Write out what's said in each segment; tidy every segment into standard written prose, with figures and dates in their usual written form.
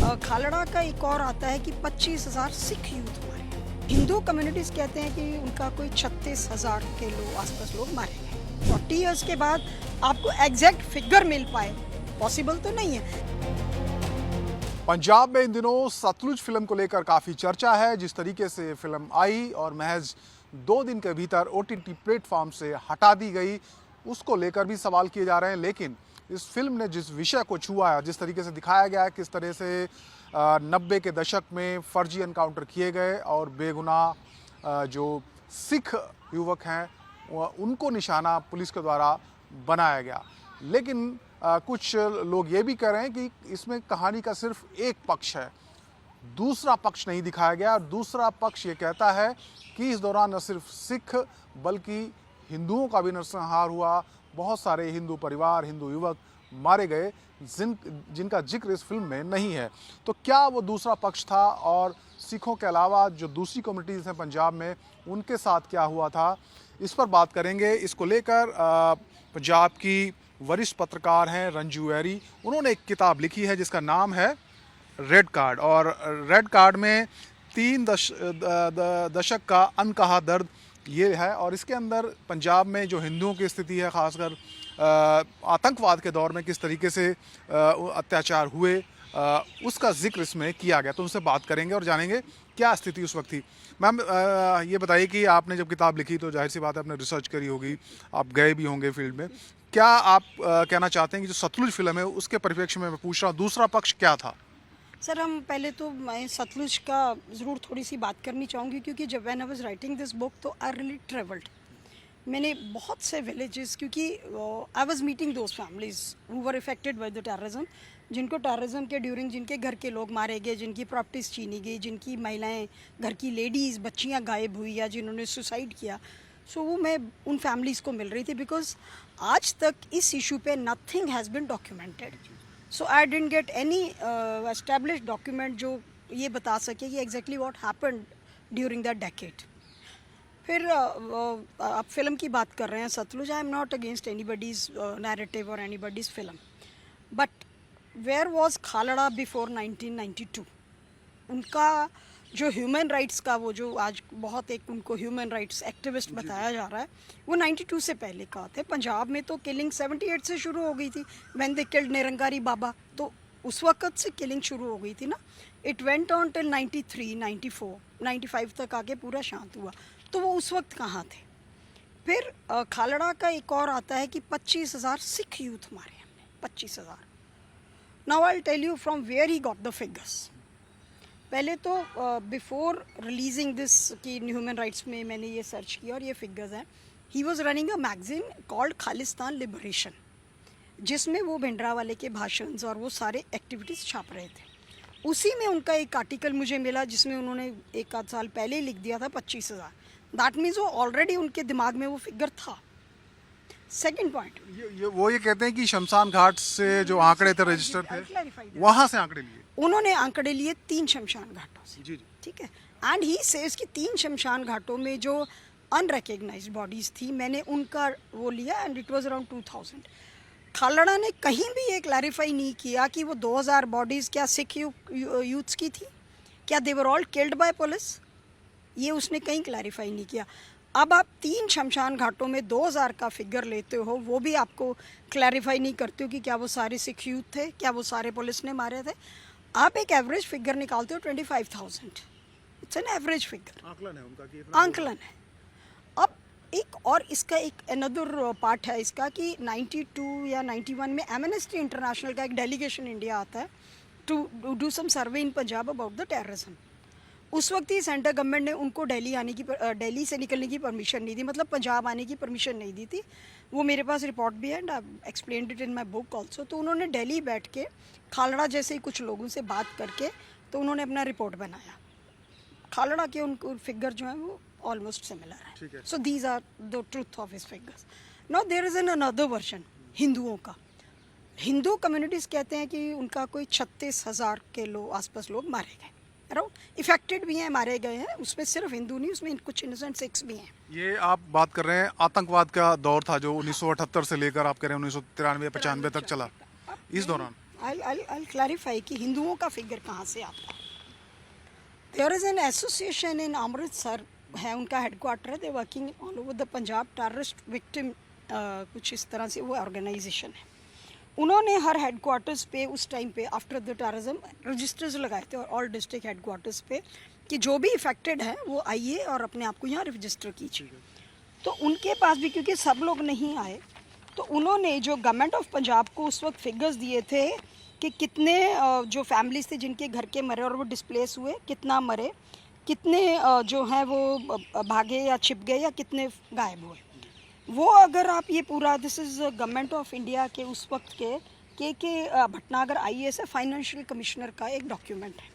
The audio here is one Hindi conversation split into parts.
खालड़ा का एक और आता है कि 25,000 सिख यूथ मारे। हिंदू कम्युनिटीज कहते हैं कि उनका कोई 36,000 के लोग आसपास लोग मारे गए। 40 इयर्स के बाद आपको एग्जैक्ट फिगर मिल पाए, पॉसिबल तो नहीं है। पंजाब में इन दिनों सतलुज फिल्म को लेकर काफ़ी चर्चा है। जिस तरीके से फिल्म आई और महज 2 दिन के भीतर OTT प्लेटफॉर्म से हटा दी गई, उसको लेकर भी सवाल किए जा रहे हैं। लेकिन इस फिल्म ने जिस विषय को छुआ है, जिस तरीके से दिखाया गया है, किस तरह से 90 के दशक में फर्जी एनकाउंटर किए गए और बेगुनाह जो सिख युवक हैं उनको निशाना पुलिस के द्वारा बनाया गया। लेकिन कुछ लोग ये भी कह रहे हैं कि इसमें कहानी का सिर्फ एक पक्ष है, दूसरा पक्ष नहीं दिखाया गया। और दूसरा पक्ष ये कहता है कि इस दौरान न सिर्फ सिख बल्कि हिंदुओं का भी नरसंहार हुआ। बहुत सारे हिंदू परिवार, हिंदू युवक मारे गए जिनका जिक्र इस फिल्म में नहीं है। तो क्या वो दूसरा पक्ष था और सिखों के अलावा जो दूसरी कम्युनिटीज़ हैं पंजाब में, उनके साथ क्या हुआ था, इस पर बात करेंगे। इसको लेकर पंजाब की वरिष्ठ पत्रकार हैं रंजू एरी, उन्होंने एक किताब लिखी है जिसका नाम है रेड कार्ड। और रेड कार्ड में 3 दशक का अनकहा दर्द ये है। और इसके अंदर पंजाब में जो हिंदुओं की स्थिति है, ख़ासकर आतंकवाद के दौर में किस तरीके से अत्याचार हुए, उसका जिक्र इसमें किया गया। तो उनसे बात करेंगे और जानेंगे क्या स्थिति उस वक्त थी। मैम, ये बताइए कि आपने जब किताब लिखी तो जाहिर सी बात है आपने रिसर्च करी होगी, आप गए भी होंगे फील्ड में। क्या आप कहना चाहते हैं कि जो सतलुज फिल्म है उसके परिप्रेक्ष्य में मैं पूछ रहा हूँ, दूसरा पक्ष क्या था? सर, हम पहले तो मैं सतलुज का ज़रूर थोड़ी सी बात करनी चाहूँगी, क्योंकि जब when I was writing this book तो आई रियली ट्रेवल्ड। मैंने बहुत से विलेजेस, क्योंकि I was meeting those families who were affected by the terrorism, जिनको टेररिज्म के ड्यूरिंग जिनके घर के लोग मारे गए, जिनकी प्रॉपर्टीज़ छीनी गई, जिनकी महिलाएं, घर की लेडीज़, बच्चियां गायब हुई या जिन्होंने सुसाइड किया। सो वो मैं उन फैमिलीज़ को मिल रही थी, बिकॉज आज तक इस इशू पे nothing has been documented. So I didn't get any established document जो ये बता सके कि exactly what happened during that decade. फिर आप फिल्म की बात कर रहे हैं Sutlej. I am not against anybody's narrative और anybody's film, but where was Khalra before 1992? उनका जो ह्यूमन राइट्स का वो जो आज बहुत एक उनको ह्यूमन राइट्स एक्टिविस्ट बताया जा रहा है, वो 92 से पहले का थे। पंजाब में तो किलिंग 78 से शुरू हो गई थी, व्हेन दे किल्ड निरंकारी बाबा, तो उस वक़्त से किलिंग शुरू हो गई थी ना। इट वेंट ऑन टिल 93, 94, 95 तक आके पूरा शांत हुआ। तो वो उस वक्त कहाँ थे? फिर खालड़ा का एक और आता है कि 25,000 सिख यूथ मारे हमने, 25,000। Now I will tell you from where he got the figures. पहले तो बिफोर रिलीजिंग दिस कि ह्यूमन राइट्स में मैंने ये सर्च किया और ये फिगर्स हैं। He was running a magazine called Khalistan liberation, जिसमें वो भिंडरावाले के भाषण और वो सारे एक्टिविटीज़ छाप रहे थे। उसी में उनका एक आर्टिकल मुझे मिला जिसमें उन्होंने 1 आध साल पहले ही लिख दिया था 25,000। दैट मीन्स वो ऑलरेडी उनके दिमाग में वो फिगर था। सेकेंड पॉइंट, ये कहते हैं कि शमशान घाट से जो आंकड़े थे रजिस्टर थे, वहाँ से आंकड़े लिए उन्होंने आंकड़े लिए 3 शमशान घाटों से। जी। ठीक है। एंड ही सेज कि 3 शमशान घाटों में जो अनरिकग्नाइज्ड बॉडीज़ थी, मैंने उनका वो लिया and it was around 2000। Khalra ने कहीं भी ये क्लैरिफाई नहीं किया कि वो 2000 बॉडीज़ क्या सिख यूथ्स की थी, क्या they were all killed by police, ये उसने कहीं क्लैरिफाई नहीं किया। अब आप 3 शमशान घाटों में 2000 का फिगर लेते हो, वो भी आपको क्लैरिफाई नहीं करते हो कि क्या वो सारे सिख यूथ थे, क्या वो सारे पुलिस ने मारे थे। आप एक एवरेज फिगर निकालते हो 25,000। इट्स एन एवरेज फिगर, आकलन है उनका कि आंकलन है। अब एक और इसका एक अनदर पार्ट है इसका कि 92 या 91 में एमनेस्टी इंटरनेशनल का एक डेलीगेशन इंडिया आता है to do some survey in Punjab about the terrorism. उस वक्त ही सेंट्रल गवर्नमेंट ने उनको दिल्ली से निकलने की परमिशन नहीं दी, मतलब पंजाब आने की परमिशन नहीं दी थी। वो मेरे पास रिपोर्ट भी है and I explained it in my book also. तो उन्होंने दिल्ली बैठ के खालड़ा जैसे ही कुछ लोगों से बात करके तो उन्होंने अपना रिपोर्ट बनाया। खालड़ा के उनको फिगर जो है वो ऑलमोस्ट सिमिलर है। So these are the truth of his figures. Now there is an another version हिंदुओं का। हिंदू कम्युनिटीज़ कहते हैं कि उनका कोई 36,000 के आसपास लोग मारे गए, अराउंड इफेक्टेड भी हैं, मारे गए हैं। उसमें सिर्फ हिंदू नहीं, उसमें कुछ इनोसेंट सिख्स भी हैं। ये आप बात कर रहे हैं आतंकवाद का दौर था जो 1978 से लेकर आप कह रहे हैं 1993-95 तक चला। इस दौरान I'll clarify कि हिंदुओं का फिगर कहाँ से आता है. There is an association in Amritsar है, उनका हेडक्वार्टर है. They working all over the Punjab. Terrorist victim कुछ इस तरह से वो ऑर्गेनाइजेशन है. उन्होंने हर हेडक्वार्टर्स पे उस टाइम पे आफ्टर द टेररिज्म रजिस्टर्स लगाए थे और ऑल डिस्ट्रिक्ट हेडक्वार्टर्स पे कि जो भी इफेक्टेड है वो आइए और अपने आप को यहाँ रजिस्टर कीजिए. तो उनके पास भी क्योंकि सब लोग नहीं आए तो उन्होंने जो गवर्नमेंट ऑफ पंजाब को उस वक्त फिगर्स दिए थे कि कितने जो फैमिलीज थे जिनके घर के मरे और वो डिस्प्लेस हुए, कितना मरे, कितने जो हैं वो भागे या छिप गए या कितने गायब हुए. वो अगर आप ये पूरा, this is government of India के उस वक्त के भटनागर IAS है, फाइनेंशियल कमिश्नर का एक डॉक्यूमेंट है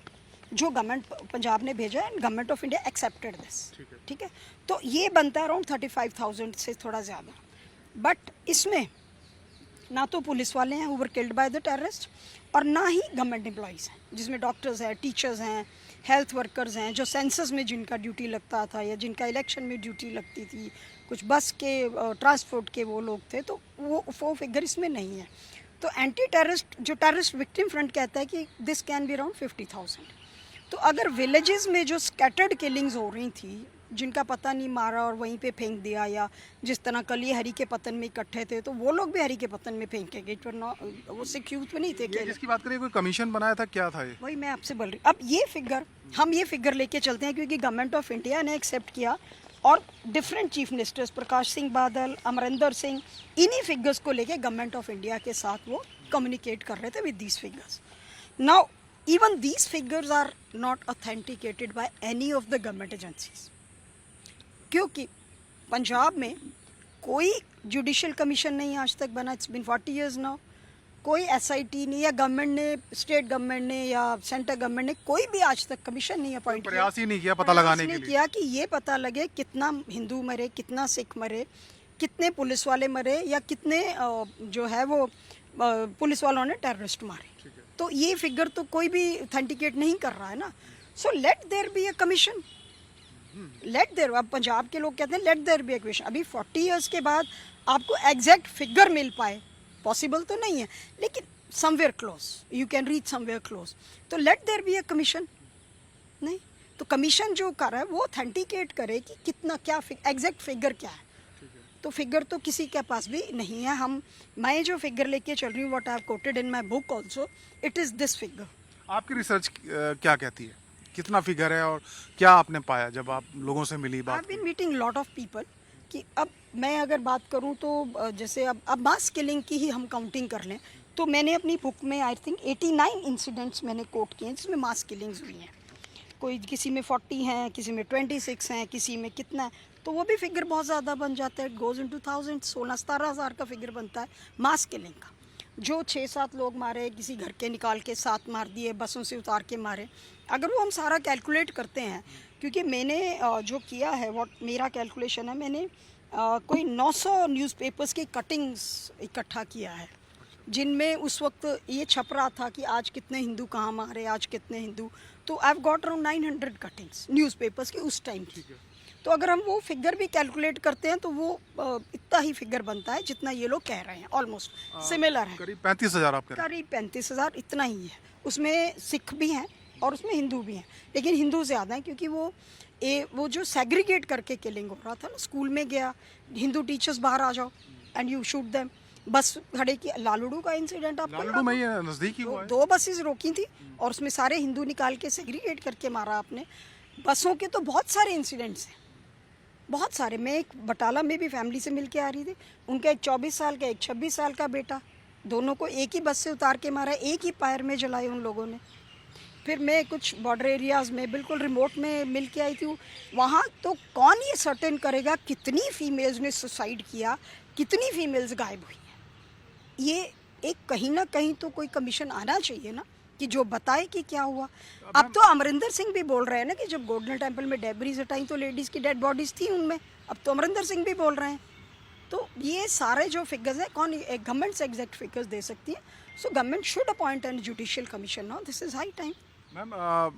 जो गवर्नमेंट पंजाब ने भेजा है. Government of India accepted this. ठीक है. तो ये बनता है अराउंड 35,000 से थोड़ा ज़्यादा. बट इसमें ना तो पुलिस वाले हैं who were killed by the terrorist और ना ही गवर्नमेंट एम्प्लॉइज़ हैं, जिसमें डॉक्टर्स हैं, टीचर्स हैं, हेल्थ वर्कर्स हैं, जो सेंसस में जिनका ड्यूटी लगता था या जिनका इलेक्शन में ड्यूटी लगती थी, कुछ बस के ट्रांसपोर्ट के वो लोग थे. तो वो फिगर इसमें नहीं है. तो एंटी टेररिस्ट जो टेररिस्ट विक्टिम फ्रंट कहता है कि दिस कैन बी अराउंड 50,000. तो अगर विलेजेस में जो स्कैटर्ड किलिंग्स हो रही थी, जिनका पता नहीं मारा और वहीं पे फेंक दिया, या जिस तरह कल ये हरी के पतन में इकट्ठे थे तो वो लोग भी हरी के पतन में फेंके गए. वो सिक्योर नहीं थे. जिसकी बात करें, कोई कमीशन बनाया था, क्या था ये? वही मैं आपसे बोल रही. अब ये फिगर हम ये फिगर लेके चलते हैं क्योंकि गवर्नमेंट ऑफ इंडिया ने एक्सेप्ट किया और different chief ministers Prakash Singh Badal, Amarinder Singh, इन्हीं फिगर्स को लेके गवर्नमेंट ऑफ इंडिया के साथ वो कम्युनिकेट कर रहे थे with these figures. Now even these figures are not authenticated by any of the government agencies, क्योंकि पंजाब में कोई जुडिशियल कमीशन नहीं आज तक बना. It's been 40 years now. कोई SIT नहीं, या गवर्नमेंट ने, स्टेट गवर्नमेंट ने या सेंट्रल गवर्नमेंट ने कोई भी आज तक कमीशन नहीं अपॉइंट किया. प्रयास ही नहीं किया पता लगाने के लिए किया कि ये पता लगे कितना हिंदू मरे, कितना सिख मरे, कितने पुलिस वाले मरे, या कितने जो है वो पुलिस वालों ने टेररिस्ट मारे. तो ये फिगर तो कोई भी ऑथेंटिकेट नहीं कर रहा है ना. So let there be a commission. Let there, अब पंजाब के लोग कहते हैं let there be a commission. अभी 40 years के बाद आपको एग्जैक्ट फिगर मिल पाए, पॉसिबल तो नहीं है, लेकिन somewhere close, you can reach somewhere close. तो let there be a commission. नहीं तो कमीशन जो कर रहा है वो ऑथेंटिकेट करे कि कितना, क्या एग्जैक्ट फिगर क्या है. तो फिगर तो किसी के पास भी नहीं है. मैं जो फिगर लेके चल रही हूँ, what I have quoted in my book also, it is this figure. आपकी रिसर्च क्या कहती है, कितना फिगर है और क्या आपने पाया जब आप लोगों से मिली बात? I have been meeting lot of people. कि अब मैं अगर बात करूँ तो जैसे अब मास किलिंग की ही हम काउंटिंग कर लें तो मैंने अपनी बुक में आई थिंक 89 इंसिडेंट्स मैंने कोट किए हैं जिसमें मास किलिंग्स हुई हैं. कोई किसी में 40 हैं, किसी में 26 हैं, किसी में कितना है. तो वो भी फिगर बहुत ज़्यादा बन जाता है. It goes into thousand. 16-17 हज़ार का फिगर बनता है मास किलिंग का. जो 6-7 लोग मारे, किसी घर के निकाल के 7 मार दिए, बसों से उतार के मारे, अगर वो हम सारा कैलकुलेट करते हैं, क्योंकि मैंने जो किया है, व्हाट मेरा कैलकुलेशन है, मैंने कोई 900 न्यूज़पेपर्स की कटिंग्स इकट्ठा किया है जिनमें उस वक्त ये छप रहा था कि आज कितने हिंदू कहाँ मारे, आज कितने हिंदू. तो I have got around 900 cuttings newspapers की उस टाइम की. तो अगर हम वो फिगर भी कैलकुलेट करते हैं तो वो इतना ही फिगर बनता है जितना ये लोग कह रहे हैं. ऑलमोस्ट सिमिलर है. करीब 35,000 आप कह रहे हैं. करीब 35,000 इतना ही है. उसमें सिख भी हैं और उसमें हिंदू भी हैं, लेकिन हिंदू ज़्यादा हैं क्योंकि वो जो सेग्रीगेट करके किलिंग हो रहा था ना. स्कूल में गया, हिंदू टीचर्स बाहर आ जाओ एंड यू शूट देम. बस खड़े की लालड़ू का इंसिडेंट आपको लालड़ू में ही नज़दीक ही हुआ है. 2 बसेस रोकी थी और उसमें सारे हिंदू निकाल के सेग्रीगेट करके मारा आपने. बसों के तो बहुत सारे इंसिडेंट्स हैं, बहुत सारे. मैं एक बटाला में भी फैमिली से मिल के आ रही थी. उनका एक 24 साल का, एक 26 साल का बेटा, दोनों को एक ही बस से उतार के मारा, एक ही फायर में जलाए उन लोगों ने. फिर मैं कुछ बॉर्डर एरियाज़ में बिल्कुल रिमोट में मिल के आई थी. वहाँ तो कौन ये सर्टेन करेगा कितनी फीमेल्स ने सुसाइड किया, कितनी फीमेल्स गायब हुई हैं. ये एक कहीं ना कहीं तो कोई कमीशन आना चाहिए ना कि जो बताए कि क्या हुआ. अब तो अमरिंदर सिंह भी बोल रहे हैं ना कि जब गोल्डन टेम्पल में डेब्रीज हटाई तो लेडीज़ की डेड बॉडीज़ थी उनमें. अब तो अमरिंदर सिंह भी बोल रहे हैं. तो ये सारे जो फिगर्स हैं, कौन एक गवर्नमेंट से एग्जैक्ट फिगर्स दे सकती है. So government should appoint an judicial commission now. This is high time. Ma'am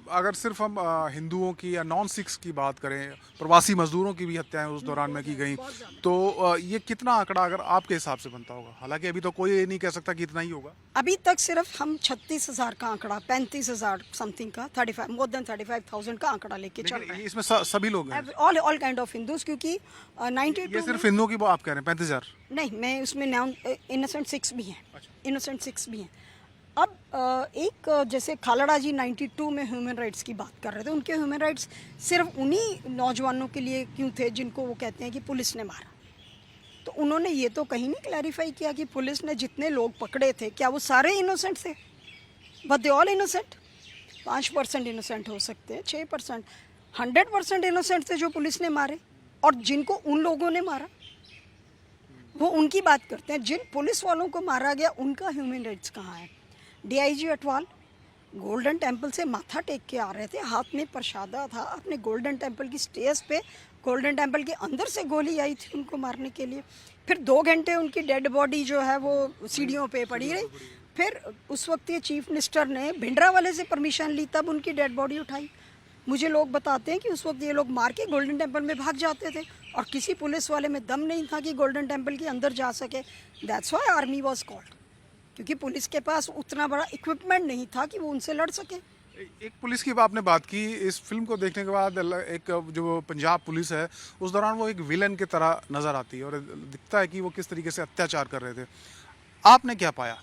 अगर सिर्फ हम हिंदुओं की या नॉन सिख्स की बात करें, प्रवासी मजदूरों की भी हत्याएं उस दौरान में की गई, तो ये कितना आंकड़ा अगर आपके हिसाब से बनता होगा? हालांकि अभी तो कोई ये नहीं कह सकता कि इतना ही होगा। अभी तक सिर्फ हम 36,000 का आंकड़ा, 35,000 समथिंग का, 35 मोर देन 35,000 का आंकड़ा लेके चल लेकिन रहे इसमें सभी लोग हैं। हैं। ऑल काइंड ऑफ हिंदूज, क्योंकि 92 ये सिर्फ हिंदुओं की आप कह रहे हैं 35,000? नहीं, मैं उसमें इनोसेंट सिक्स भी हैं। इनोसेंट सिक्स भी हैं। अब एक जैसे खालड़ा जी 92 में ह्यूमन राइट्स की बात कर रहे थे, उनके ह्यूमन राइट्स सिर्फ उन्हीं नौजवानों के लिए क्यों थे जिनको वो कहते हैं कि पुलिस ने मारा। तो उन्होंने ये तो कहीं नहीं क्लैरिफाई किया कि पुलिस ने जितने लोग पकड़े थे क्या वो सारे इनोसेंट थे। But they all innocent. 5% innocent हो सकते हैं, 6%। 100% इनोसेंट थे जो पुलिस ने मारे, और जिनको उन लोगों ने मारा वो उनकी बात करते हैं। जिन पुलिस वालों को मारा गया उनका ह्यूमन राइट्स कहाँ है? डीआईजी अटवाल गोल्डन टेम्पल से माथा टेक के आ रहे थे, हाथ में प्रसादा था, अपने गोल्डन टेम्पल की स्टेज पे, गोल्डन टेम्पल के अंदर से गोली आई थी उनको मारने के लिए। फिर 2 घंटे उनकी डेड बॉडी जो है वो सीढ़ियों पे पड़ी रही। फिर उस वक्त ये चीफ मिनिस्टर ने भिंडरा वाले से परमिशन ली, तब उनकी डेड बॉडी उठाई। मुझे लोग बताते हैं कि उस वक्त ये लोग मार के गोल्डन टेम्पल में भाग जाते थे, और किसी पुलिस वाले में दम नहीं था कि गोल्डन टेम्पल के अंदर जा सके। That's why army was called, क्योंकि पुलिस के पास उतना बड़ा इक्विपमेंट नहीं था कि वो उनसे लड़ सके। एक पुलिस की आपने बात की, इस फिल्म को देखने के बाद एक जो पंजाब पुलिस है उस दौरान वो एक विलन की तरह नजर आती है और दिखता है कि वो किस तरीके से अत्याचार कर रहे थे। आपने क्या पाया?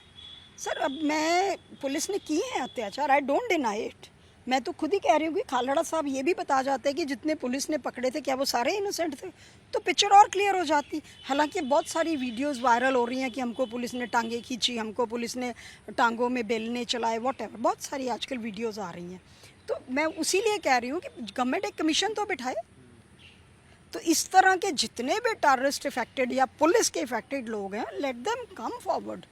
सर, अब मैं पुलिस ने किए हैं अत्याचार, आई डोंट डिनाई इट। मैं तो खुद ही कह रही हूँ कि खालड़ा साहब ये भी बता जाते हैं कि जितने पुलिस ने पकड़े थे क्या वो सारे इनोसेंट थे, तो पिक्चर और क्लियर हो जाती। हालांकि बहुत सारी वीडियोस वायरल हो रही हैं कि हमको पुलिस ने टांगे खींची, हमको पुलिस ने टांगों में बेलने चलाए, वॉटेवर, बहुत सारी आजकल वीडियोस आ रही हैं। तो मैं उसी लिए कह रही हूँ कि गवर्नमेंट एक कमीशन तो बिठाए, तो इस तरह के जितने भी टेररिस्ट इफेक्टेड या पुलिस के इफेक्टेड लोग हैं, लेट देम कम फॉरवर्ड,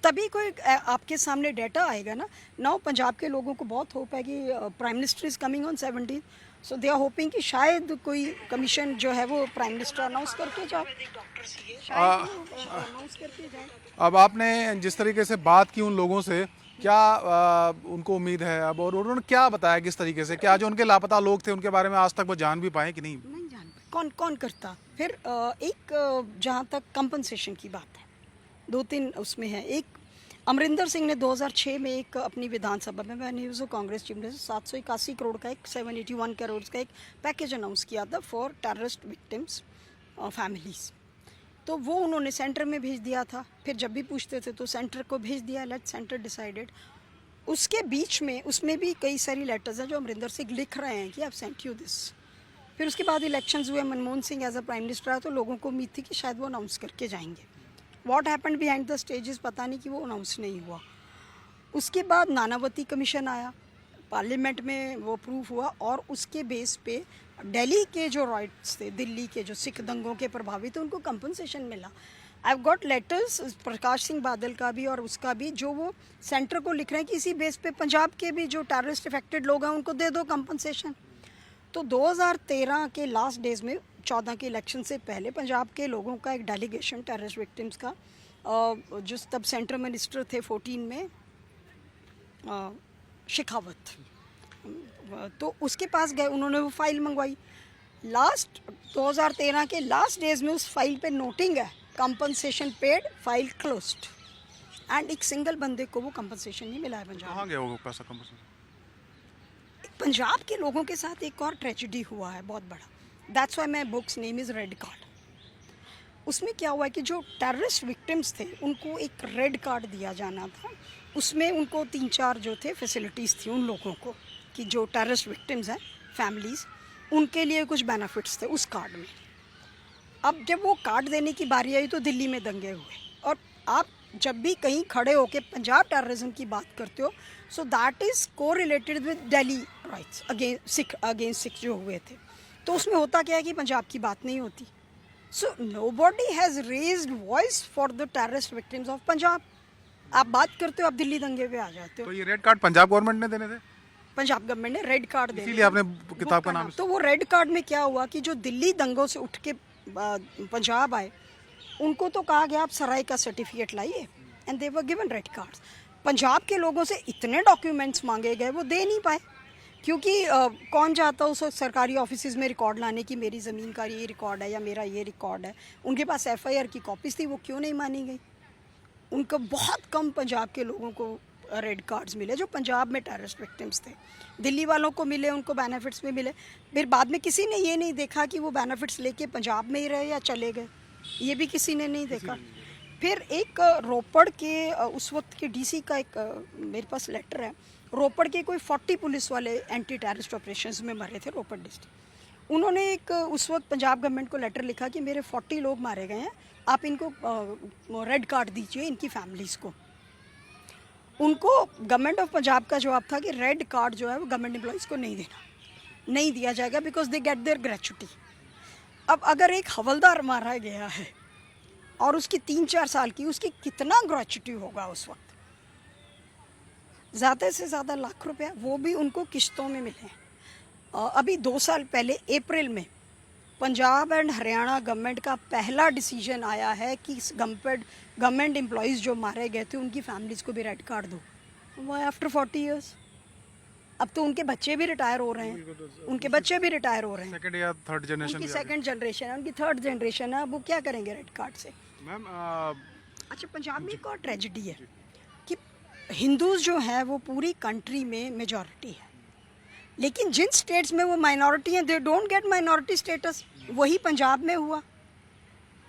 तभी कोई आपके सामने डाटा आएगा ना। नाउ पंजाब के लोगों को बहुत होप है कि prime minister is coming on 17, so they are hoping कि शायद कोई कमीशन जो है वो प्राइम मिनिस्टर अनाउंस करके जाए, अनाउंस करके जाए। अब आपने जिस तरीके से बात की उन लोगों से, क्या उनको उम्मीद है अब, और उन्होंने क्या बताया किस तरीके से, क्या जो उनके लापता लोग थे उनके बारे में आज तक वो जान भी पाए कि नहीं? नहीं जान पाए, कौन कौन करता। फिर एक जहाँ तक कंपनसेशन की बात है, 2-3 उसमें है। एक अमरिंदर सिंह ने 2006 में एक अपनी विधानसभा में, मैंने उस कांग्रेस चीफ मिनिस्टर, 781 करोड़ का एक 781 करोड़ का एक पैकेज अनाउंस किया था फॉर टेररिस्ट विक्टिम्स फैमिलीज़। तो वो उन्होंने सेंटर में भेज दिया था। फिर जब भी पूछते थे तो सेंटर को भेज दिया, लेट सेंटर डिसाइडेड। उसके बीच में उसमें भी कई सारी लेटर्स हैं जो अमरिंदर सिंह लिख रहे हैं कि आई सेंट यू दिस। फिर उसके बाद इलेक्शंस हुए, Manmohan Singh as a prime minister आया, तो लोगों को उम्मीद थी कि शायद वो अनाउंस करके जाएंगे। What happened behind the stages पता नहीं, कि वो अनाउंस नहीं हुआ। उसके बाद नानावती कमीशन आया, पार्लियामेंट में वो अप्रूव हुआ, और उसके बेस पे दिल्ली के जो राइट्स थे, दिल्ली के जो सिख दंगों के प्रभावित थे, उनको कंपनसेशन मिला। I have got letters Prakash Singh Badal का भी और उसका भी, जो वो सेंटर को लिख रहे हैं कि इसी बेस पे पंजाब के भी जो टेररिस्ट इफेक्टेड लोग हैं उनको दे दो कंपनसेशन। तो 2013 के लास्ट डेज में, 14 के इलेक्शन से पहले, पंजाब के लोगों का एक डेलीगेशन टेररिस्ट विक्टिम्स का, जो तब सेंटर मिनिस्टर थे 14 में, शेखावत, तो उसके पास गए, उन्होंने वो फाइल मंगवाई। लास्ट 2013 के लास्ट डेज में उस फाइल पे नोटिंग है compensation paid, file closed, and एक सिंगल बंदे को वो कंपनसेशन नहीं मिला है पंजाब। कहाँ गया वो पैसा कंपनसेशन? पंजाब के लोगों के साथ एक और ट्रेजेडी हुआ है बहुत बड़ा, that's why my books name is red card. उसमें क्या हुआ है कि जो टेररिस्ट विक्टिम्स थे उनको एक रेड कार्ड दिया जाना था। उसमें उनको 3-4 जो थे फैसिलिटीज़ थी उन लोगों को, कि जो टेररिस्ट विक्टिम्स हैं फैमिलीज़, उनके लिए कुछ बेनिफिट्स थे उस कार्ड में। अब जब वो कार्ड देने की बारी आई तो दिल्ली में दंगे हुए, और आप जब भी कहीं खड़े होकर पंजाब टेररिज्म की बात करते हो, सो दैट इज़ को related with Delhi rights against Sikh जो हुए थे। तो उसमें होता क्या है कि पंजाब की बात नहीं होती। So nobody has raised voice for the terrorist victims of Punjab. आप बात करते हो, आप दिल्ली दंगे पे आ जाते हो। तो ये रेड कार्ड पंजाब गवर्नमेंट ने देने थे? पंजाब गवर्नमेंट ने रेड कार्ड दे, इसीलिए आपने किताब का नाम। तो वो रेड कार्ड में क्या हुआ कि जो दिल्ली दंगों से उठ के पंजाब आए, उनको तो कहा गया आप सराय का सर्टिफिकेट लाइए, and they were given red cards. Punjab के लोगों से इतने डॉक्यूमेंट्स मांगे गए, वो दे नहीं पाए, क्योंकि कौन चाहता उस वक्त सरकारी ऑफिस में रिकॉर्ड लाने की, मेरी ज़मीन का ये रिकॉर्ड है या मेरा ये रिकॉर्ड है। उनके पास FIR की कॉपीज़ थी, वो क्यों नहीं मानी गई? उनको बहुत कम पंजाब के लोगों को रेड कार्ड्स मिले जो पंजाब में टेररिस्ट विक्टिम्स थे। दिल्ली वालों को मिले, उनको बेनिफिट्स में मिले। फिर बाद में किसी ने ये नहीं देखा कि वो बेनिफिट्स लेके पंजाब में ही रहे या चले गए, ये भी किसी ने नहीं देखा। फिर एक रोपड़ के उस वक्त के DC का एक मेरे पास लेटर है। रोपड़ के कोई 40 पुलिस वाले एंटी टेररिस्ट ऑपरेशंस में मरे थे रोपड़ डिस्ट्रिक्ट। उन्होंने एक उस वक्त पंजाब गवर्नमेंट को लेटर लिखा कि मेरे 40 लोग मारे गए हैं, आप इनको रेड कार्ड दीजिए, इनकी फैमिलीज़ को। उनको गवर्नमेंट ऑफ पंजाब का जवाब था कि रेड कार्ड जो है वो गवर्नमेंट एम्प्लॉइज़ को नहीं दिया जाएगा, because they get their gratuity. अब अगर एक हवलदार मारा गया है और उसकी 3-4 साल की, उसकी कितना ग्रेचुटी होगा उस वक्त? ज़्यादा से ज़्यादा लाख रुपया, वो भी उनको किश्तों में मिले। अभी 2 साल पहले अप्रैल में पंजाब एंड हरियाणा गवर्नमेंट का पहला डिसीजन आया है कि गवर्नमेंट एम्प्लॉइज़ जो मारे गए थे उनकी फैमिलीज़ को भी रेड कार्ड दो। वो आफ्टर 40 ईयर्स। अब तो उनके बच्चे भी रिटायर हो रहे हैं, उनके बच्चे भी रिटायर हो रहे हैं। सेकंड या थर्ड जनरेशन, उनकी सेकंड जनरेशन है, उनकी थर्ड जनरेशन है, वो क्या करेंगे रेड कार्ड से? मैम अच्छा, पंजाब में एक और ट्रेजिडी है कि हिंदूज जो हैं वो पूरी कंट्री में मेजॉरिटी है, लेकिन जिन स्टेट्स में वो माइनॉरिटी हैं, they don't get minority status. वही पंजाब में हुआ,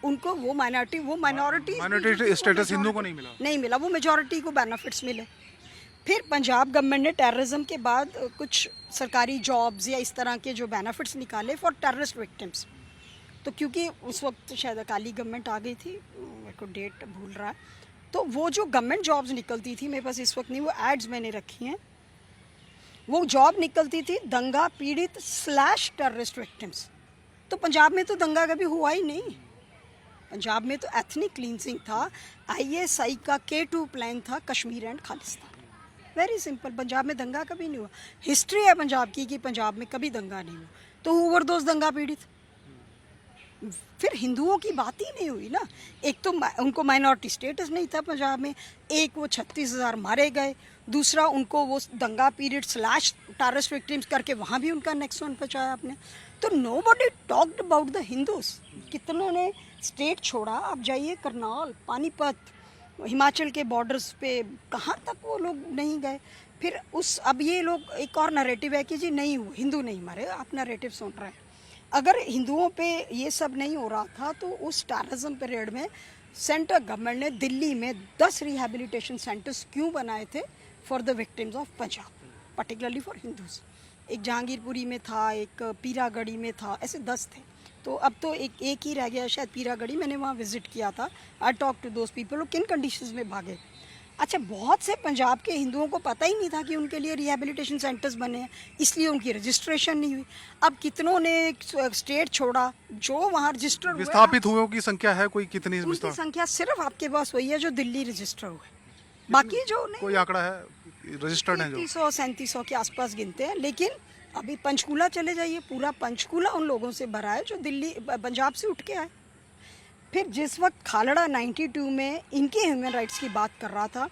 उनको वो माइनॉरिटी स्टेटस हिंदू को नहीं मिला, वो मेजॉरिटी को बेनिफिट्स मिले। फिर पंजाब गवर्नमेंट ने टेररिज्म के बाद कुछ सरकारी जॉब्स या इस तरह के जो बेनिफिट्स निकाले फॉर टेररिस्ट विक्टिम्स। तो क्योंकि उस वक्त शायद अकाली गवर्नमेंट आ गई थी, मेरे को डेट भूल रहा है, तो वो जो गवर्नमेंट जॉब्स निकलती थी, मेरे पास इस वक्त नहीं, वो एड्स मैंने रखी हैं, वो जॉब निकलती थी दंगा पीड़ित / टेररिस्ट विक्टिम्स। तो पंजाब में तो दंगा कभी हुआ ही नहीं। पंजाब में तो एथनिक क्लींसिंग था, ISI का K2 प्लान था, Kashmir and Khalistan. Very simple, Punjab में दंगा कभी नहीं हुआ। हिस्ट्री है पंजाब की कि पंजाब में कभी दंगा नहीं हुआ। तो हु वर दोज दंगा पीड़ित? फिर हिंदुओं की बात ही नहीं हुई ना। एक तो उनको माइनॉरिटी स्टेटस नहीं था पंजाब में, एक वो 36,000 मारे गए, दूसरा उनको वो दंगा पीरियड / टेररिस्ट विक्टिम्स करके वहाँ भी उनका नेक्स्ट वन पहुँचाया आपने। तो nobody talked about the Hindus. कितनों ने स्टेट छोड़ा, आप जाइए करनाल, पानीपत, हिमाचल के बॉर्डर्स पे, कहाँ तक वो लोग नहीं गए। फिर अब ये लोग एक और नैरेटिव है कि जी नहीं हुआ, हिंदू नहीं मरे, आप नैरेटिव सुन रहे हैं। अगर हिंदुओं पे ये सब नहीं हो रहा था तो उस टेररिज्म पीरियड में सेंट्रल गवर्नमेंट ने दिल्ली में 10 रिहैबिलिटेशन सेंटर्स क्यों बनाए थे for the victims of Punjab, particularly for Hindus. एक जहांगीरपुरी में था, एक पीरागढ़ी में था, ऐसे 10 थे। तो अब तो एक ही रह गया शायद पीरागढ़ी, मैंने वहाँ विजिट किया था। I talk to those people, वो किन कंडीशंस में भागे। अच्छा, बहुत से पंजाब के हिंदुओं को पता ही नहीं था कि उनके लिए रिहैबिलिटेशन सेंटर्स बने हैं, इसलिए उनकी रजिस्ट्रेशन नहीं हुई। अब कितनों ने स्टेट छोड़ा, जो वहाँ रजिस्टर हुए, विस्थापित हुए की संख्या है कोई कितनी? उनकी संख्या सिर्फ आपके पास वही है जो दिल्ली रजिस्टर हुए, बाकी जो नहीं। कोई आंकड़ा है रजिस्टर्ड है? 3700 के आसपास गिनते हैं। लेकिन अभी पंचकूला चले जाइए, पूरा पंचकूला उन लोगों से भरा है जो दिल्ली पंजाब से उठ के आए। फिर जिस वक्त खालड़ा 92 में इनके ह्यूमन राइट्स की बात कर रहा था,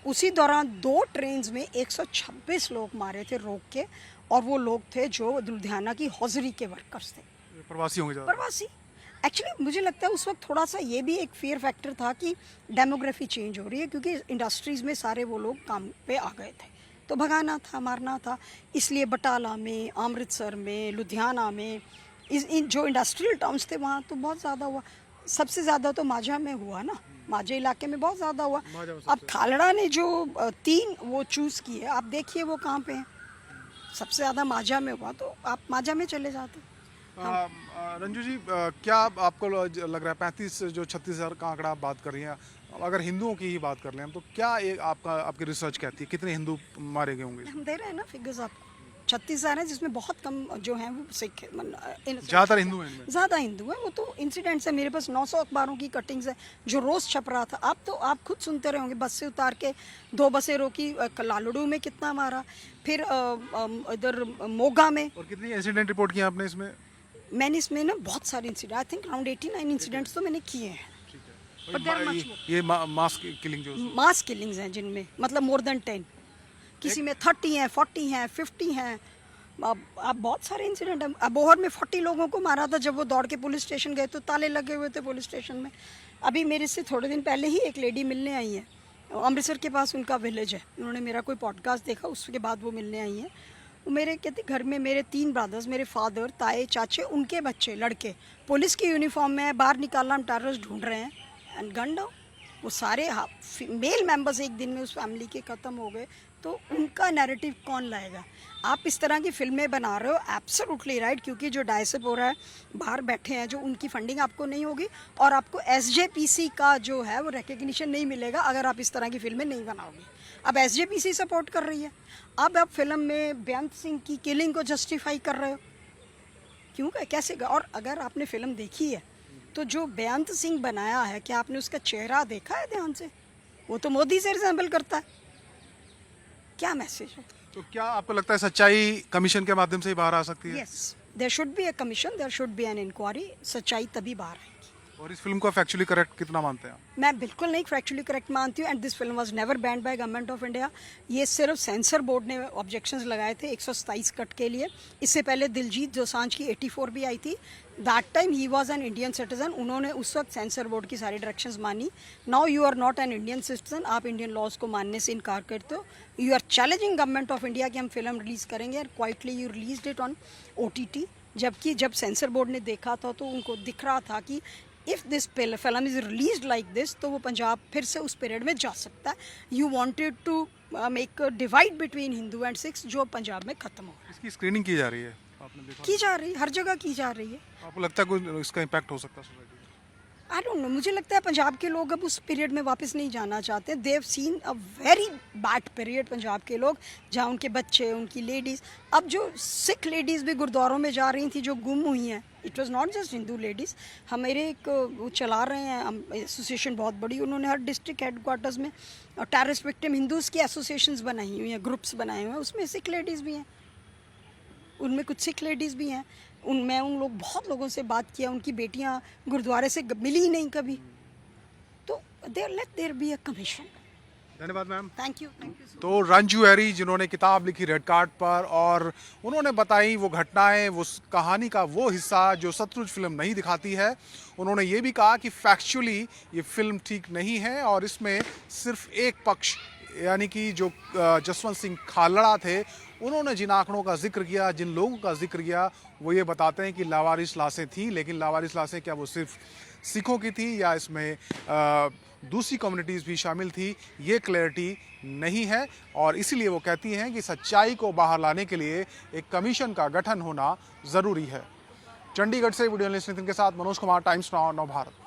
उसी दौरान 2 ट्रेन्स में 126 लोग मारे थे रोक के, और वो लोग थे जो लुधियाना की हौजरी के वर्कर्स थे, प्रवासी होंगे ज़्यादा। प्रवासी। एक्चुअली मुझे लगता है उस वक्त थोड़ा सा ये भी एक फियर फैक्टर था कि डेमोग्राफी चेंज हो रही है, क्योंकि इंडस्ट्रीज़ में सारे वो लोग काम पे आ गए थे, तो भगाना था, मारना था। इसलिए बटाला में, अमृतसर में, लुधियाना में, इन जो इंडस्ट्रियल टाउन्स थे वहाँ तो बहुत ज़्यादा हुआ। सबसे ज़्यादा तो माझा में हुआ ना, माझा इलाके में बहुत ज़्यादा हुआ। अब खालड़ा ने जो 3 वो चूज़ किए, आप देखिए वो कहाँ पे हैं। सबसे ज़्यादा माझा में हुआ, तो आप माझा में चले जाते। रंजू जी, क्या आपको लग रहा है 36,000 का आंकड़ा आप बात कर रही हैं, अगर हिंदुओं की ही बात कर लें तो क्या आपकी रिसर्च कहती है कितने हिंदू मारे गए होंगे? हम दे रहे हैं ना फिगर्स आपको। 36,000 हैं, जिसमें बहुत कम जो हैं वो सिख, ज़्यादातर हिंदू हैं इनमें? ज़्यादा हिंदू हैं। वो तो इंसिडेंट्स है, मेरे पास 900 अखबारों की कटिंग्स है जो रोज़ छप रहा था। आप खुद सुनते रहे होंगे, बस से उतार के 2 बसें रोकी, लालड़ू में कितना मारा, फिर इधर मोगा में। और कितनी इंसिडेंट रिपोर्ट किया आपने इसमें? मैंने इसमें ना बहुत सारे incident, I think around 89 incidents तो मैंने किए हैं। बट देयर आर मच ये मास किलिंग जो मास किलिंग्स हैं जिनमें मतलब मोर देन 10, किसी में 30 हैं, 40 हैं, 50 हैं। अब बहुत सारे इंसिडेंट हैं। अबोहर में 40 लोगों को मारा था जब वो दौड़ के पुलिस स्टेशन गए तो ताले लगे हुए थे पुलिस स्टेशन में। अभी मेरे से थोड़े दिन पहले ही एक लेडी मिलने आई है, अमृतसर के पास उनका विलेज है। उन्होंने मेरा कोई पॉडकास्ट देखा, उसके बाद वो मिलने आई हैं। वो मेरे कहते घर में मेरे 3 ब्रदर्स, मेरे फादर, ताए, चाचे, उनके बच्चे लड़के पुलिस की यूनिफॉर्म में बाहर निकालना, हम टेररिस्ट ढूंढ रहे हैं एंड गन डाउन। वो सारे मेल मेंबर्स एक दिन में उस फैमिली के ख़त्म हो गए। तो उनका नैरेटिव कौन लाएगा? आप इस तरह की फिल्में बना रहे हो, एब्सोल्युटली राइट, क्योंकि जो डायसेप हो रहा है, बाहर बैठे हैं जो, उनकी फंडिंग आपको नहीं होगी और आपको एसजेपीसी का जो है वो रिकग्निशन नहीं मिलेगा अगर आप इस तरह की फिल्में नहीं बनाओगे। अब एसजेपीसी सपोर्ट कर रही है, अब आप फिल्म में बेअंत सिंह की किलिंग को जस्टिफाई कर रहे हो, क्यों? कैसे? और अगर आपने फिल्म देखी है तो जो बेअंत सिंह बनाया है, क्या आपने उसका चेहरा देखा है ध्यान से? वो तो मोदी से रिजेंबल करता है। क्या मैसेज है? तो क्या आपको लगता है सच्चाई कमीशन के माध्यम से ही बाहर आ सकती है? Yes, there should be a commission, there should be an inquiry. सच्चाई तभी बाहर आएगी। और इस फिल्म को फैक्चुअली करेक्ट कितना मानते हैं आप? मैं बिल्कुल नहीं फैक्चुअली करेक्ट मानती हूँ। And this film was never band by government of India. ये सिर्फ सेंसर बोर्ड ने ऑब्जेक्शंस लगाए थे 127 कट के लिए। इससे पहले दिलजीत दोसांझ की 84 भी आई थी। That time he was an Indian citizen. उन्होंने उस वक्त सेंसर बोर्ड की सारी डायरेक्शंस मानी। Now you are not an Indian citizen, आप इंडियन लॉज को मानने से इनकार करते हो। You are challenging government of India कि हम फिल्म रिलीज़ करेंगे और quietly you release it on OTT। जबकि जब सेंसर बोर्ड ने देखा था तो उनको दिख रहा था कि if this film is release like this तो वो पंजाब फिर से उस पीरियड में जा सकता है। You wanted to make divide between Hindu and Sikhs, जो पंजाब में ख़त्म हो रहा है। इसकी स्क्रीनिंग की जा रही है, आपने देखा? की जा रही है, हर जगह की जा रही है। आपको लगता है कोई इसका इम्पैक्ट हो सकता है सोसाइटी में? आई डोंट नो, मुझे लगता है पंजाब के लोग अब उस पीरियड में वापस नहीं जाना चाहते। They have seen a very bad period Punjab के लोग, जहाँ उनके बच्चे, उनकी लेडीज़, अब जो सिख लेडीज़ भी गुरुद्वारों में जा रही थी जो गुम हुई हैं, it was not just Hindu ladies. हमारे एक वो चला रहे हैं एसोसिएशन बहुत बड़ी, उन्होंने हर डिस्ट्रिक्ट हेडक्वार्टर्स में टेररिस्ट विक्टिम हिंदूज़ की एसोसिएशंस बनाई हुई हैं, ग्रुप्स बनाए हुए हैं, उसमें सिख लेडीज़ भी हैं, उनमें कुछ सिख लेडीज़ भी हैं। उनमें उन लोग बहुत लोगों से बात किया, उनकी बेटियां गुरुद्वारे से मिली ही नहीं कभी। तो let there be a commission. धन्यवाद मैम। थैंक यू सो तो रंजू हैरी जिन्होंने किताब लिखी रेड कार्ड पर और उन्होंने बताई वो घटनाएं, वो कहानी का वो हिस्सा जो सतलुज फिल्म नहीं दिखाती है। उन्होंने ये भी कहा कि फैक्चुअली ये फिल्म ठीक नहीं है और इसमें सिर्फ एक पक्ष यानी कि जो जसवंत सिंह खालड़ा थे, उन्होंने जिन आंकड़ों का जिक्र किया, जिन लोगों का जिक्र किया, वो ये बताते हैं कि लावारिस लाशें थीं। लेकिन लावारिस लाशें क्या वो सिर्फ सिखों की थी या इसमें दूसरी कम्युनिटीज़ भी शामिल थी, ये क्लैरिटी नहीं है। और इसीलिए वो कहती हैं कि सच्चाई को बाहर लाने के लिए एक कमीशन का गठन होना ज़रूरी है। चंडीगढ़ से वीडियो जर्नलिस्ट नितिन के साथ मनोज कुमार, टाइम्स नाउ, नव भारत।